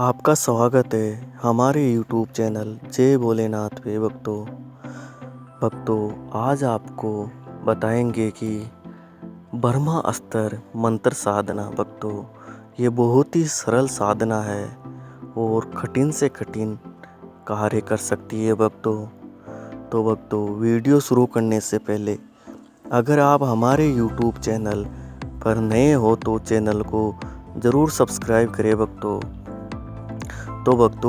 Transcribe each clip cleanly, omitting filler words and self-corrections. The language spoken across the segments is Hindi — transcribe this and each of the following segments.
आपका स्वागत है हमारे यूट्यूब चैनल जय भोलेनाथ पे भक्तों आज आपको बताएंगे कि ब्रह्मा अस्त्र मंत्र साधना। भक्तों ये बहुत ही सरल साधना है और कठिन से कठिन कार्य कर सकती है भक्तों वीडियो शुरू करने से पहले अगर आप हमारे यूट्यूब चैनल पर नए हो तो चैनल को ज़रूर सब्सक्राइब करें भक्तों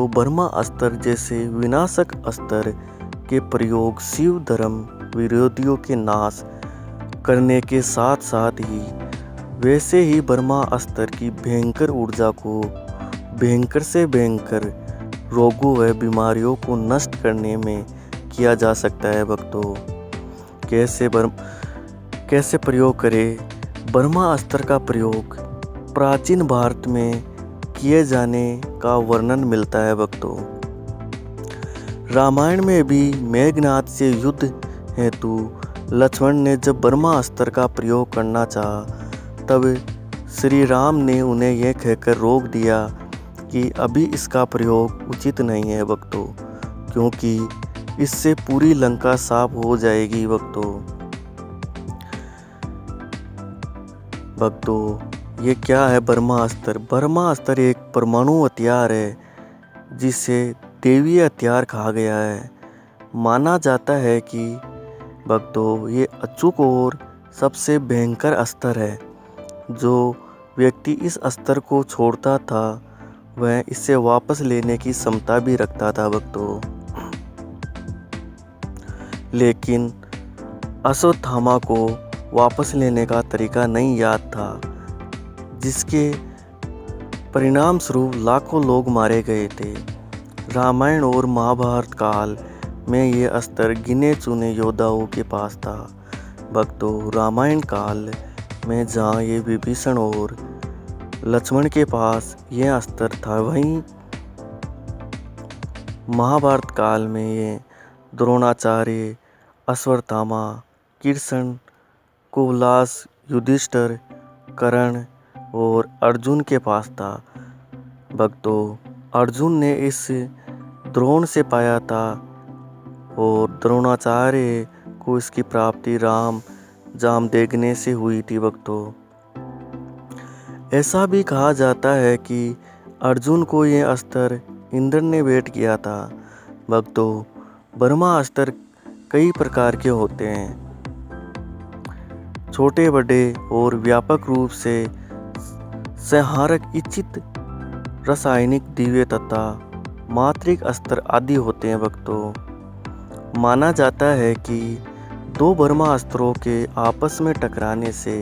ब्रह्मा अस्त्र जैसे विनाशक अस्त्र के प्रयोग शिव धर्म विरोधियों के नाश करने के साथ साथ ही वैसे ही ब्रह्मा अस्त्र की भयंकर ऊर्जा को भयंकर से भयंकर रोगों व बीमारियों को नष्ट करने में किया जा सकता है भक्तों। कैसे प्रयोग करें? ब्रह्मा अस्त्र का प्रयोग प्राचीन भारत में किए जाने का वर्णन मिलता है भक्तों। रामायण में भी मेघनाद से युद्ध हेतु लक्ष्मण ने जब ब्रह्मा अस्त्र का प्रयोग करना चाहा तब श्री राम ने उन्हें यह कहकर रोक दिया कि अभी इसका प्रयोग उचित नहीं है भक्तों, क्योंकि इससे पूरी लंका साफ हो जाएगी भक्तों ये क्या है ब्रह्मा अस्त्र? ब्रह्मा अस्त्र एक परमाणु हथियार है जिसे दैवीय हथियार कहा गया है। माना जाता है कि भक्तों ये अचूक और सबसे भयंकर अस्त्र है। जो व्यक्ति इस अस्त्र को छोड़ता था वह इसे वापस लेने की क्षमता भी रखता था भक्तों। लेकिन अश्वत्थामा को वापस लेने का तरीका नहीं याद था, जिसके परिणाम स्वरूप लाखों लोग मारे गए थे। रामायण और महाभारत काल में ये अस्त्र गिने चुने योद्धाओं के पास था भक्तों। रामायण काल में जहाँ ये विभीषण और लक्ष्मण के पास यह अस्त्र था, वहीं महाभारत काल में ये द्रोणाचार्य, अश्वत्थामा, कृष्ण, कुबलास, युधिष्ठिर, कर्ण और अर्जुन के पास था भक्तों। अर्जुन ने इस द्रोण से पाया था और द्रोणाचार्य को इसकी प्राप्ति राम जाम देखने से हुई थी भक्तों। ऐसा भी कहा जाता है कि अर्जुन को यह अस्त्र इंद्र ने भेंट किया था भक्तों। ब्रह्मा अस्त्र कई प्रकार के होते हैं, छोटे बड़े और व्यापक रूप से संहारक, इच्छित, रासायनिक, दिव्य तथा मांत्रिक अस्त्र आदि होते हैं भक्तों। माना जाता है कि दो ब्रह्मा अस्त्रों के आपस में टकराने से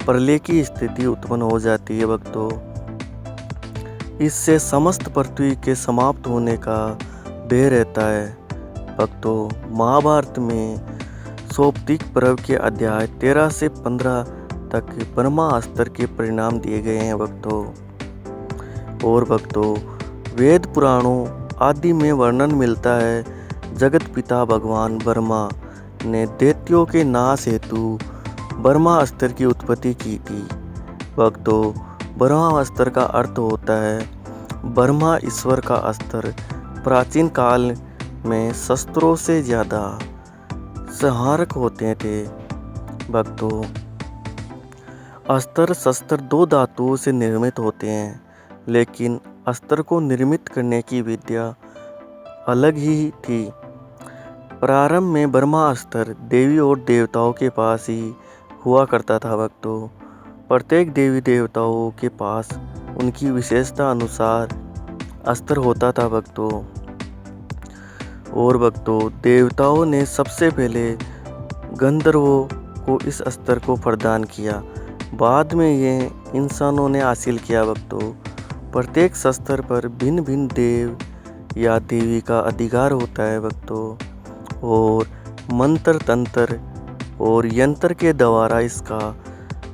प्रलय की स्थिति उत्पन्न हो जाती है भक्तों। इससे समस्त पृथ्वी के समाप्त होने का भय रहता है भक्तों। महाभारत में सौप्तिक पर्व के अध्याय 13 से 15 तक ब्रह्मा अस्त्र के परिणाम दिए गए हैं भक्तों। और भक्तों वेद पुराणों आदि में वर्णन मिलता है जगत पिता भगवान ब्रह्मा ने दैत्यों के नाश हेतु ब्रह्मा अस्त्र की उत्पत्ति की थी भक्तों। ब्रह्मा अस्त्र का अर्थ होता है ब्रह्मा ईश्वर का अस्त्र। प्राचीन काल में शस्त्रों से ज़्यादा संहारक होते थे भक्तों। अस्त्र शस्त्र दो धातुओं से निर्मित होते हैं, लेकिन अस्त्र को निर्मित करने की विद्या अलग ही थी। प्रारंभ में ब्रह्मा अस्त्र देवी और देवताओं के पास ही हुआ करता था भक्तों। प्रत्येक देवी देवताओं के पास उनकी विशेषता अनुसार अस्त्र होता था भक्तों। और भक्तों देवताओं ने सबसे पहले गंधर्वों को इस अस्त्र को प्रदान किया, बाद में ये इंसानों ने हासिल किया भक्तों। प्रत्येक शस्त्र पर भिन्न भिन्न देव या देवी का अधिकार होता है भक्तों, और मंत्र तंत्र और यंत्र के द्वारा इसका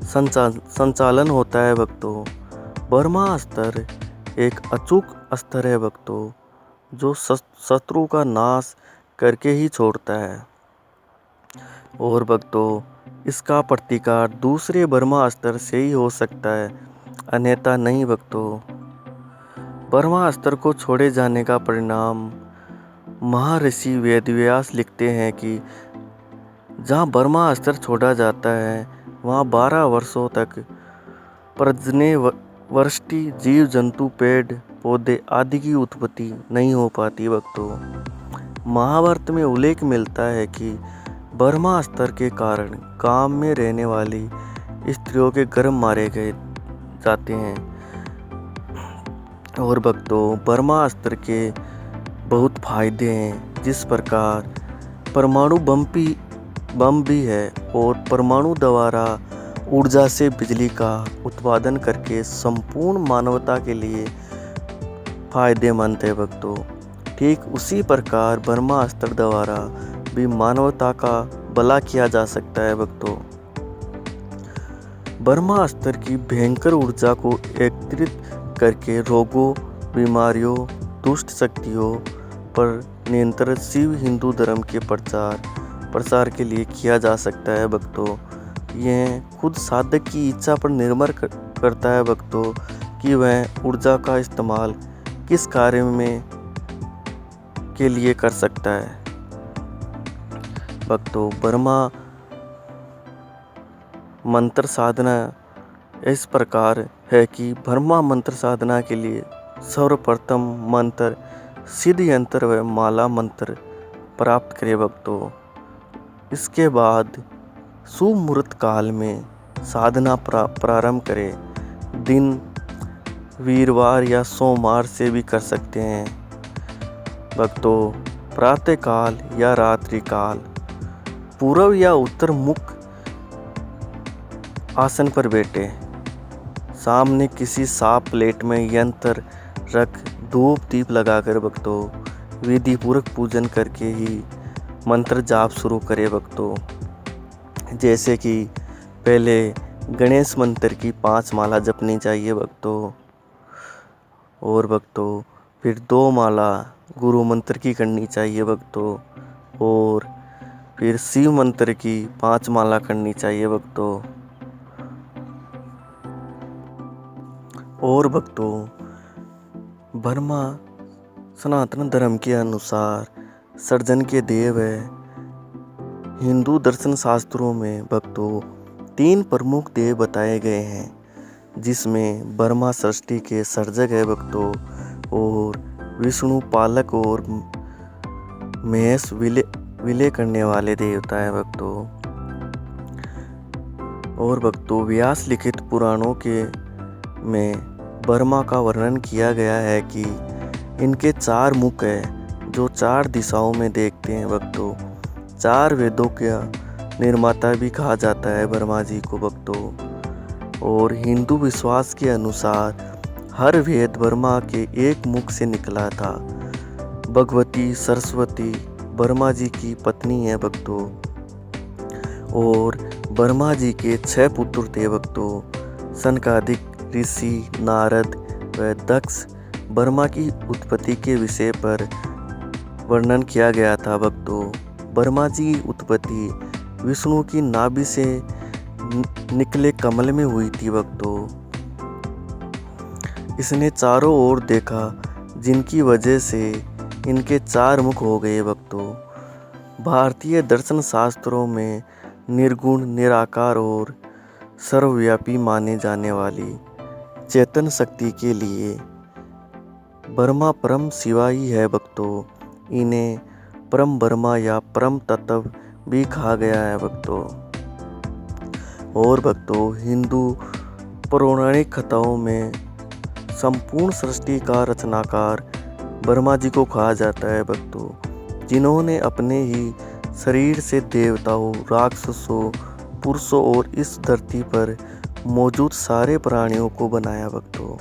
संचालन होता है भक्तों। ब्रह्मा अस्त्र एक अचूक अस्त्र है भक्तों, जो शत्रु का नाश करके ही छोड़ता है। और भक्तों इसका प्रतिकार दूसरे ब्रह्मा अस्त्र से ही हो सकता है, अन्यथा नहीं भक्तों। ब्रह्मास्त्र को छोड़े जाने का परिणाम महर्षि वेदव्यास लिखते हैं कि जहाँ ब्रह्मास्त्र छोड़ा जाता है वहाँ 12 वर्षों तक पर्जन्य वृष्टि, जीव जंतु, पेड़ पौधे आदि की उत्पत्ति नहीं हो पाती। भक्तों, महाभारत में उल्लेख मिलता है कि ब्रह्मास्त्र के कारण गांव में रहने वाली स्त्रियों के गर्भ मारे गए जाते हैं। और भक्तों, ब्रह्मास्त्र के बहुत फायदे हैं, जिस प्रकार परमाणु बम भी है और परमाणु द्वारा ऊर्जा से बिजली का उत्पादन करके संपूर्ण मानवता के लिए फायदेमंद है। भक्तों, ठीक उसी प्रकार ब्रह्मास्त्र द्वारा भी मानवता का भला किया जा सकता है। भक्तों, ब्रह्मास्त्र की भयंकर ऊर्जा को एकत्रित करके रोगों, बीमारियों, दुष्ट शक्तियों पर नियंत्रण शिव हिंदू धर्म के प्रसार के लिए किया जा सकता है। भक्तों, यह खुद साधक की इच्छा पर निर्भर करता है। भक्तों, कि वह ऊर्जा का इस्तेमाल किस कार्य में के लिए कर सकता है। भक्तों, ब्रह्मा मंत्र साधना इस प्रकार है कि ब्रह्मा मंत्र साधना के लिए सर्वप्रथम मंत्र सिद्ध यंत्र व माला मंत्र प्राप्त करें। भक्तों, इसके बाद शुभ मुहूर्त काल में साधना प्रारंभ करें। दिन वीरवार या सोमवार से भी कर सकते हैं। भक्तों, प्रातः काल या रात्रि काल पूर्व या उत्तर मुख आसन पर बैठे, सामने किसी साफ प्लेट में यंत्र रख धूप दीप लगाकर भक्तों विधि पूर्वक पूजन करके ही मंत्र जाप शुरू करें। भक्तों, जैसे कि पहले गणेश मंत्र की 5 माला जपनी चाहिए। भक्तों, और भक्तों फिर 2 माला गुरु मंत्र की करनी चाहिए। भक्तों, और फिर शिव मंत्र की 5 माला करनी चाहिए। भक्तों, और भक्तों, ब्रह्मा सनातन धर्म के अनुसार सृजन के देव है। हिंदू दर्शन शास्त्रों में भक्तों 3 प्रमुख देव बताए गए हैं, जिसमें ब्रह्मा सृष्टि के सर्जक है। भक्तों, और विष्णु पालक और महेश विलय करने वाले देवता है। भक्तों, और भक्तों व्यास लिखित पुराणों के में ब्रह्मा का वर्णन किया गया है कि इनके 4 मुख है जो 4 दिशाओं में देखते हैं। भक्तों, 4 वेदों का निर्माता भी कहा जाता है ब्रह्मा जी को। भक्तों, और हिंदू विश्वास के अनुसार हर वेद ब्रह्मा के एक मुख से निकला था। भगवती सरस्वती ब्रह्मा जी की पत्नी है। भक्तों, और ब्रह्मा जी के 6 पुत्र थे। भक्तों, सनकादिक ऋषि, नारद व दक्ष। ब्रह्मा की उत्पत्ति के विषय पर वर्णन किया गया था। भक्तों, ब्रह्मा जी की उत्पत्ति विष्णु की नाभि से निकले कमल में हुई थी। भक्तों, इसने चारों ओर देखा, जिनकी वजह से इनके 4 मुख हो गए। भक्तों, भारतीय दर्शन शास्त्रों में निर्गुण, निराकार और सर्वव्यापी माने जाने वाली चेतन शक्ति के लिए ब्रह्मा परम शिवा ही है। भक्तों, इन्हें परम ब्रह्मा या परम तत्व भी कहा गया है। भक्तों, और भक्तों हिंदू पौराणिक कथाओं में संपूर्ण सृष्टि का रचनाकार ब्रह्मा जी को कहा जाता है। भक्तों, जिन्होंने अपने ही शरीर से देवताओं, राक्षसों, पुरुषों और इस धरती पर मौजूद सारे प्राणियों को बनाया। भक्तों,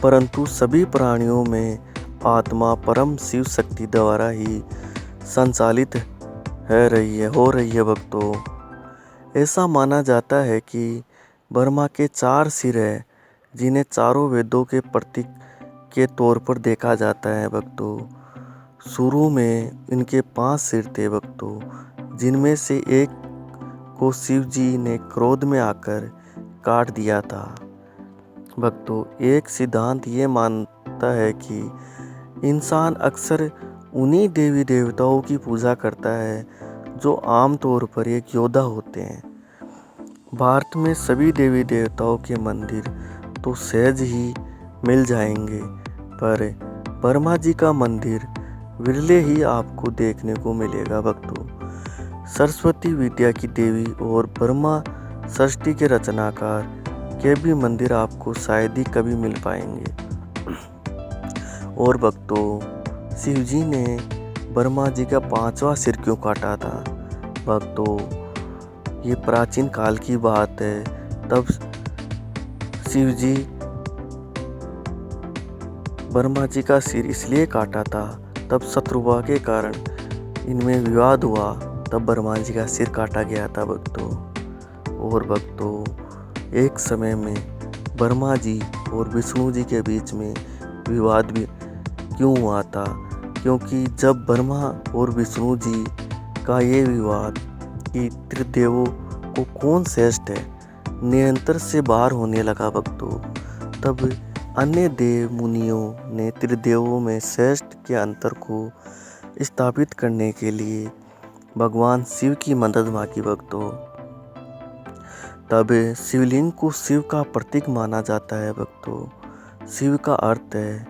परंतु सभी प्राणियों में आत्मा परम शिव शक्ति द्वारा ही संचालित हो रही है। भक्तों, ऐसा माना जाता है कि ब्रह्मा के 4 सिर हैं, जिन्हें चारों वेदों के प्रतीक के तौर पर देखा जाता है। भक्तों, शुरू में इनके 5 सिर थे। भक्तों, जिनमें से एक को शिव जी ने क्रोध में आकर काट दिया था। भक्तों, एक सिद्धांत ये मानता है कि इंसान अक्सर उन्हीं देवी देवताओं की पूजा करता है जो आमतौर पर एक योद्धा होते हैं। भारत में सभी देवी देवताओं के मंदिर तो सहज ही मिल जाएंगे, पर ब्रह्मा जी का मंदिर विरले ही आपको देखने को मिलेगा भक्तों। सरस्वती विद्या की देवी और ब्रह्मा सृष्टि के रचनाकार के भी मंदिर आपको शायद ही कभी मिल पाएंगे। और भक्तों, शिव जी ने ब्रह्मा जी का 5वां सिर क्यों काटा था? भक्तों, ये प्राचीन काल की बात है। तब शिव जी ब्रह्मा जी का सिर इसलिए काटा था, तब शत्रुवा के कारण इनमें विवाद हुआ, तब ब्रह्मा जी का सिर काटा गया था भक्तों। और भक्तों, एक समय में ब्रह्मा जी और विष्णु जी के बीच में विवाद भी क्यों हुआ था? क्योंकि जब ब्रह्मा और विष्णु जी का ये विवाद कि त्रिदेवों को कौन श्रेष्ठ है नियंत्रण से बाहर होने लगा भक्तों, तब अन्य देव मुनियों ने त्रिदेवों में श्रेष्ठ के अंतर को स्थापित करने के लिए भगवान शिव की मदद मांगी भक्तों। तब शिवलिंग को शिव का प्रतीक माना जाता है भक्तों। शिव का अर्थ है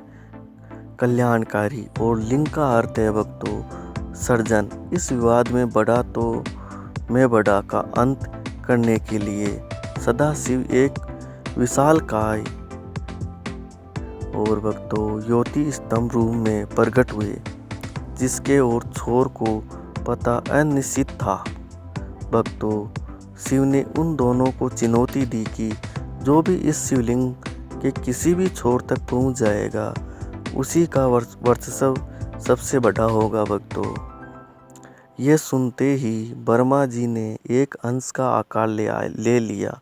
कल्याणकारी और लिंग का अर्थ है भक्तों सर्जन। इस विवाद में बड़ा का अंत करने के लिए सदा शिव एक विशालकाय और भक्तों ज्योति स्तंभ रूप में प्रकट हुए, जिसके और छोर को पता अनिश्चित था। भक्तों, शिव ने उन दोनों को चुनौती दी कि जो भी इस शिवलिंग के किसी भी छोर तक पहुंच जाएगा उसी का वर्चस्व सबसे बड़ा होगा भक्तों। यह सुनते ही ब्रह्मा जी ने एक अंश का आकार ले लिया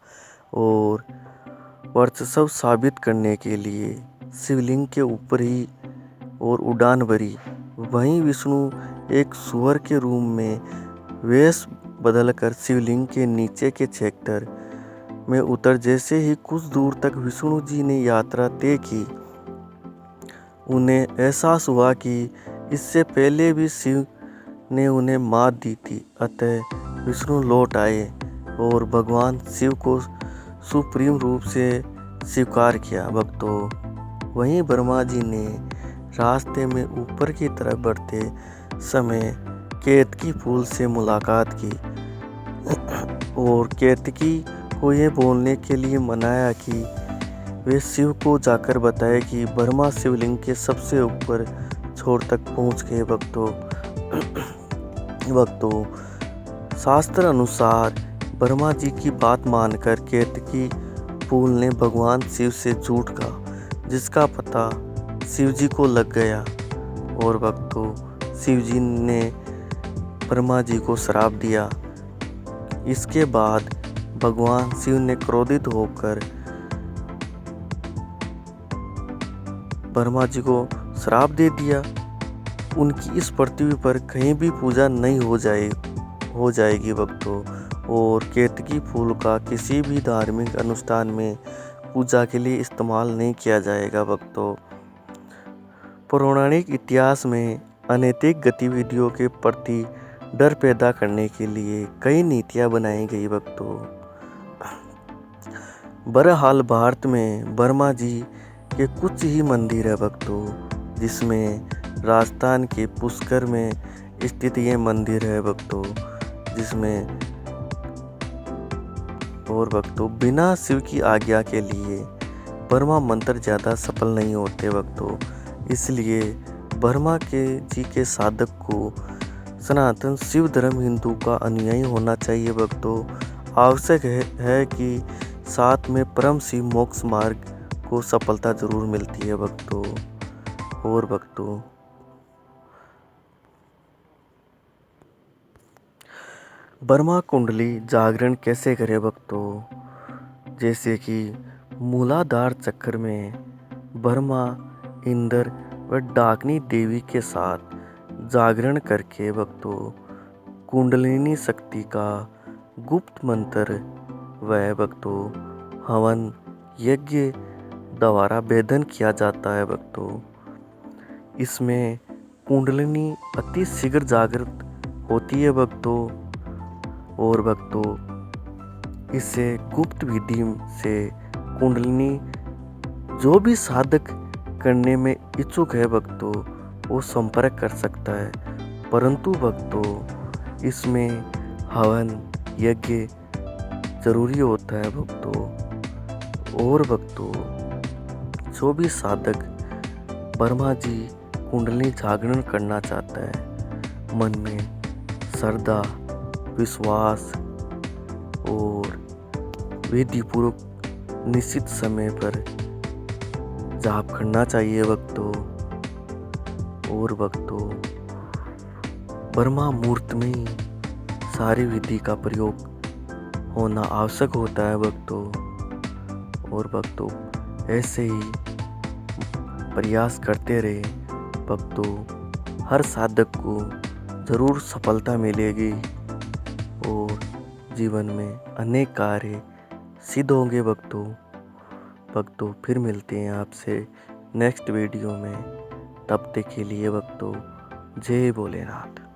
और वर्चस्व साबित करने के लिए शिवलिंग के ऊपर ही और उड़ान भरी। वहीं विष्णु एक सुअर के रूप में वेश बदलकर शिवलिंग के नीचे के क्षेत्र में उतर। जैसे ही कुछ दूर तक विष्णु जी ने यात्रा तय की, उन्हें एहसास हुआ कि इससे पहले भी शिव ने उन्हें मात दी थी। अतः विष्णु लौट आए और भगवान शिव को सुप्रीम रूप से स्वीकार किया भक्तों। वहीं ब्रह्मा जी ने रास्ते में ऊपर की तरफ बढ़ते समय केतकी फूल से मुलाकात की और केतकी को ये बोलने के लिए मनाया कि वे शिव को जाकर बताए कि ब्रह्मा शिवलिंग के सबसे ऊपर छोर तक पहुंच गए भक्तों। शास्त्र अनुसार ब्रह्मा जी की बात मानकर केतकी फूल ने भगवान शिव से झूठ कहा, जिसका पता शिव जी को लग गया। और भक्तों, शिव जी ने ब्रह्मा जी को श्राप दिया। इसके बाद भगवान शिव ने क्रोधित होकर ब्रह्मा जी को श्राप दे दिया, उनकी इस पृथ्वी पर कहीं भी पूजा नहीं हो जाएगी भक्तों। और केतकी फूल का किसी भी धार्मिक अनुष्ठान में पूजा के लिए इस्तेमाल नहीं किया जाएगा भक्तों। पौराणिक इतिहास में अनैतिक गतिविधियों के प्रति डर पैदा करने के लिए कई नीतियां बनाई गई भक्तों। बहरहाल भारत में ब्रह्मा जी के कुछ ही मंदिर है भक्तों, जिसमें राजस्थान के पुष्कर में स्थित ये मंदिर है भक्तों, जिसमें और भक्तों बिना शिव की आज्ञा के लिए ब्रह्मा मंत्र ज़्यादा सफल नहीं होते भक्तों। इसलिए ब्रह्मा जी के साधक को सनातन शिव धर्म हिंदू का अनुयायी होना चाहिए भक्तों। आवश्यक है कि साथ में परम शिव मोक्ष मार्ग को सफलता जरूर मिलती है भक्तों। और भक्तों, ब्रह्मा कुंडली जागरण कैसे करें भक्तों? जैसे कि मूलाधार चक्र में ब्रह्मा, इंद्र व डाकिनी देवी के साथ जागरण करके भक्तों कुंडलिनी शक्ति का गुप्त मंत्र व भक्तों हवन यज्ञ द्वारा भेदन किया जाता है भक्तों। इसमें कुंडलिनी अति शीघ्र जागृत होती है भक्तों। और भक्तों इससे गुप्त विधि से कुंडलिनी जो भी साधक करने में इच्छुक है भक्तों वो संपर्क कर सकता है। परंतु भक्तों इसमें हवन यज्ञ जरूरी होता है भक्तों। और भक्तों जो भी साधक ब्रह्मा जी कुंडलिनी जागरण करना चाहता है, मन में श्रद्धा विश्वास और विधि पूर्वक निश्चित समय पर जाप करना चाहिए भक्तों। और भक्तों ब्रह्मा मुहूर्त में ही सारी विधि का प्रयोग होना आवश्यक होता है भक्तों। और भक्तों ऐसे ही प्रयास करते रहे भक्तों, हर साधक को जरूर सफलता मिलेगी और जीवन में अनेक कार्य सिद्ध होंगे भक्तों। फिर मिलते हैं आपसे नेक्स्ट वीडियो में। तब तक के लिए भक्तों जय भोलेनाथ।